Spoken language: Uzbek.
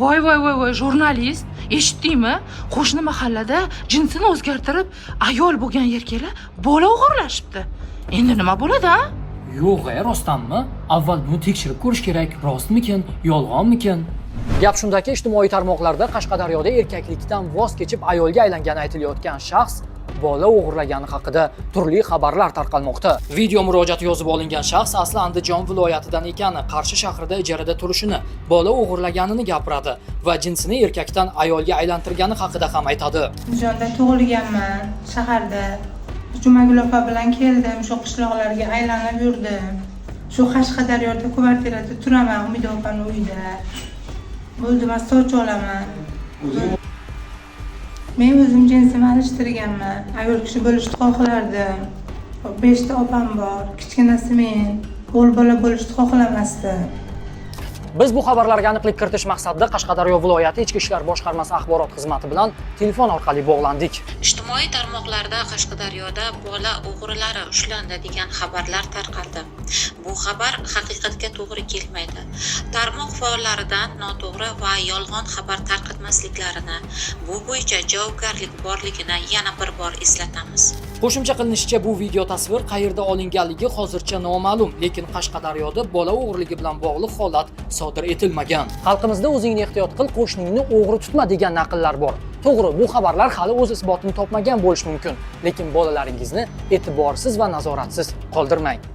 Voy, jurnalist, eshitdingmi? Qo'shni mahallada jinsini o'zgartirib, ayol bo'lgan erkaklar bola o'g'irlashibdi. Endi nima bo'ladi, ha? Yo'q, rostdanmi? Avval buni tekshirib ko'rish kerak. Rostmikin, yolg'onmikin? Gap shundaki, ijtimoiy tarmoqlarda Qashqadaryoda erkaklikdan voz kechib ayolga aylangani aytilayotgan shaxs bola o'g'irlagani haqida turli xabarlar tarqalmoqda. Video murojaati yozib olingan shaxs asli Andijon viloyatidan ekani, Qarshi shahrida ijarada turishini, bola o'g'irlaganini gapiradi va jinsini erkakdan ayolga aylantirgani haqida ham aytadi. Andijonda tug'ilganman, shaharda. Jumagul opa bilan keldim, shu qishloqlarga aylanib yurdim. Shu Qashqadaryoda kvartirada turaman, Umid opaning uyida. Bo'ldi, soch olaman. Men o'zim jinsimni alishtirganman. Ayol kishi bo'lishni xohlardim. 5 ta opam bor, kichkinasi men. O'g'il bola bo'lishni xohlamasdim. Biz bu xabarlarga aniqlik kiritish maqsadida Qashqadaryo viloyati Ichki ishlar boshqarmasi axborot xizmati bilan telefon orqali bog'landik. Ijtimoiy tarmoqlarda Qashqadaryoda bola o'g'rilari ushlandi degan xabarlar tarqaldi. Bu xabar haqiqatga to'g'ri kelmaydi. Tarmoq faollaridan noto'g'ri va yolg'on xabar tarqatmasliklarini, bu bo'yicha javobgarlik borligini yana bir bor eslatamiz. Qo'shimcha qilinishicha, bu video tasvir qayerda olinganligi hozircha noma'lum, lekin Qashqadaryoda bola o'g'irligi bilan bog'liq holat sodir etilmagan. Xalqimizda o'zingni ehtiyot qil, qo'shningni o'g'ri tutma degan naqllar bor. To'g'ri, bu xabarlar hali o'z isbotini topmagan bo'lishi mumkin, lekin bolalaringizni e'tiborsiz va nazoratsiz qoldirmang.